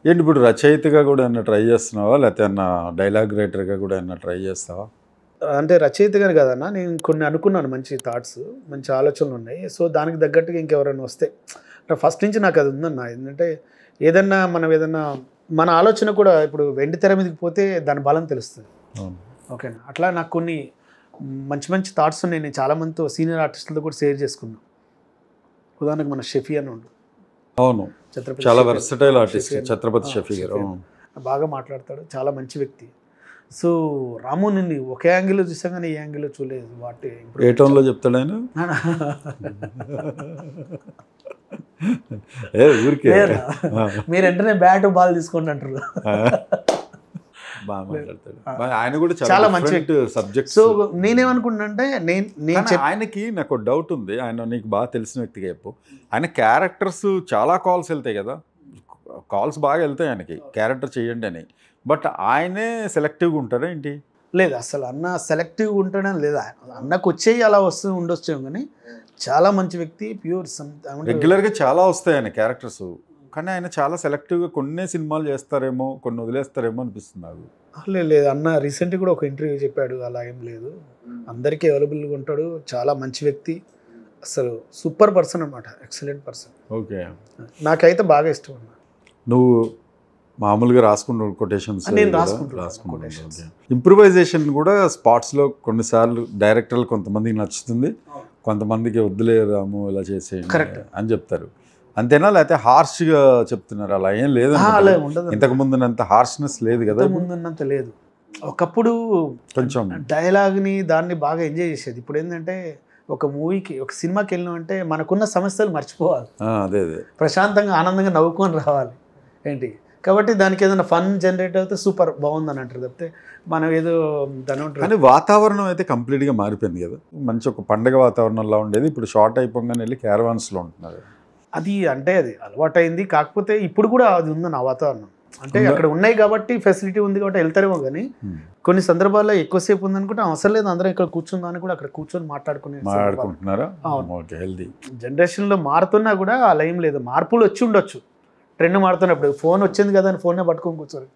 ఏంటి ఇప్పుడు రచయితగా కూడా ఏమన్నా ట్రై చేస్తున్నావా, లేకపోతే ఏమన్నా డైలాగ్ రైటర్గా కూడా ఏమన్నా ట్రై చేస్తావా? అంటే రచయితగానే కాదన్న, నేను కొన్ని అనుకున్నాను, మంచి థాట్స్, మంచి ఆలోచనలు ఉన్నాయి. సో దానికి తగ్గట్టుగా ఇంకెవరైనా వస్తే, ఫస్ట్ నుంచి నాకు అది ఉందన్న. ఏంటంటే ఏదన్నా మనం ఏదన్నా మన ఆలోచన కూడా ఇప్పుడు వెండి తెర మీదకి పోతే దాని బలం తెలుస్తుంది. ఓకేనా, అట్లా నాకు కొన్ని మంచి మంచి థాట్స్ ఉన్నాయి. నేను చాలామందితో సీనియర్ ఆర్టిస్టులతో కూడా షేర్ చేసుకున్నాను. ఉదాహరణకు మన షఫీ అని ఉండు, అవును, చాలా వెర్సటైల్ ఆర్టిస్ట్ ఛత్రపతి షఫీ గారు. బాగా మాట్లాడతాడు, చాలా మంచి వ్యక్తి. సో రాము నిన్ను ఒకే యాంగిల్లో చూసాం కానీ ఈ యాంగిల్లో చూడలేదు. వాటి ఏ టోన్లో చెప్తాడు ఆయన? ఊరికే మీరు వెంటనే బ్యాట్ బాల్ తీసుకోండి అంటారు. బాగా మాట్లాడతాడు ఆయన కూడా, చాలా మంచి సబ్జెక్ట్. సో నేనేమనుకుంటున్నానంటే నేను ఆయనకి నాకు డౌట్ ఉంది. ఆయన నీకు బాగా తెలిసిన వ్యక్తిగా చెప్పు, ఆయన క్యారెక్టర్స్ చాలా కాల్స్ వెళ్తాయి కదా, కాల్స్ బాగా వెళ్తాయి ఆయనకి క్యారెక్టర్ చేయండి అని, బట్ ఆయనే సెలెక్టివ్గా ఉంటారా ఏంటి? లేదు, అసలు అన్న సెలెక్టివ్గా ఉంటాడని లేదా, అన్నకు వచ్చేవి అలా ఉండొచ్చేమో కానీ చాలా మంచి వ్యక్తి, ప్యూర్. రెగ్యులర్గా చాలా వస్తాయి ఆయన క్యారెక్టర్స్, కానీ ఆయన చాలా సెలెక్టివ్గా కొన్ని సినిమాలు చేస్తారేమో, కొన్ని వదిలేస్తారేమో అనిపిస్తుంది నాకు. లేదు అన్న, రీసెంట్గా కూడా ఒక ఇంటర్వ్యూ చెప్పాడు, అలా ఏం లేదు, అందరికీ అవైలబుల్గా ఉంటాడు, చాలా మంచి వ్యక్తి, అసలు సూపర్ పర్సన్ అనమాట, ఎక్సలెంట్ పర్సన్. ఓకే, నాకైతే బాగా ఇష్టం అన్న. నువ్వు మామూలుగా రాసుకుంటావు కొటేషన్స్? నేను రాసుకుంటాను. ఇంప్రూవైజేషన్ కూడా స్పాట్స్లో కొన్నిసార్లు డైరెక్టర్లు కొంతమందికి నచ్చుతుంది, కొంతమందికి వద్దులేదాము ఇలా చేసేయండి అని చెప్తారు. అంతేనా, లేకపోతే హార్ష్గా చెప్తున్నారు? అలా ఏం లేదు, ఇంతకు ముందున్నంత హార్ష్నెస్ లేదు కదా? ముందున్నంత లేదు. ఒకప్పుడు కొంచెం డైలాగ్ని దాన్ని బాగా ఎంజాయ్ చేసేది. ఇప్పుడు ఏంటంటే ఒక మూవీకి, ఒక సినిమాకి వెళ్ళినామంటే మనకున్న సమస్యలు మర్చిపోవాలి, అదే ప్రశాంతంగా ఆనందంగా నవ్వుకొని రావాలి ఏంటి. కాబట్టి దానికి ఏదైనా ఫన్ జనరేట్ అయితే సూపర్ బాగుందని అంటారు తప్పితే మనం ఏదో దాని ఉంటారు. కానీ వాతావరణం అయితే కంప్లీట్గా మారిపోయింది కదా, మంచి ఒక పండగ వాతావరణంలో ఉండేది, ఇప్పుడు షార్ట్ అయిపోగానే వెళ్ళి క్యారవాన్స్లో ఉంటున్నారు. అది అంటే అది అలవాటైంది, కాకపోతే ఇప్పుడు కూడా అది ఉంది నా వాతావరణం. అంటే అక్కడ ఉన్నాయి కాబట్టి, ఫెసిలిటీ ఉంది కాబట్టి వెళ్తారేమో, కానీ కొన్ని సందర్భాల్లో ఎక్కువసేపు ఉందనుకుంటే అవసరం లేదు, అందరం ఇక్కడ కూర్చుందని కూడా అక్కడ కూర్చొని మాట్లాడుకుంటున్నారా. హెల్దీ జనరేషన్లో మారుతున్నా కూడా అలా ఏం లేదు, మార్పులు వచ్చి ఉండొచ్చు, ట్రెండ్ మారుతున్నప్పుడు. ఫోన్ వచ్చింది కదా అని ఫోన్నే పట్టుకొని కూర్చోరు.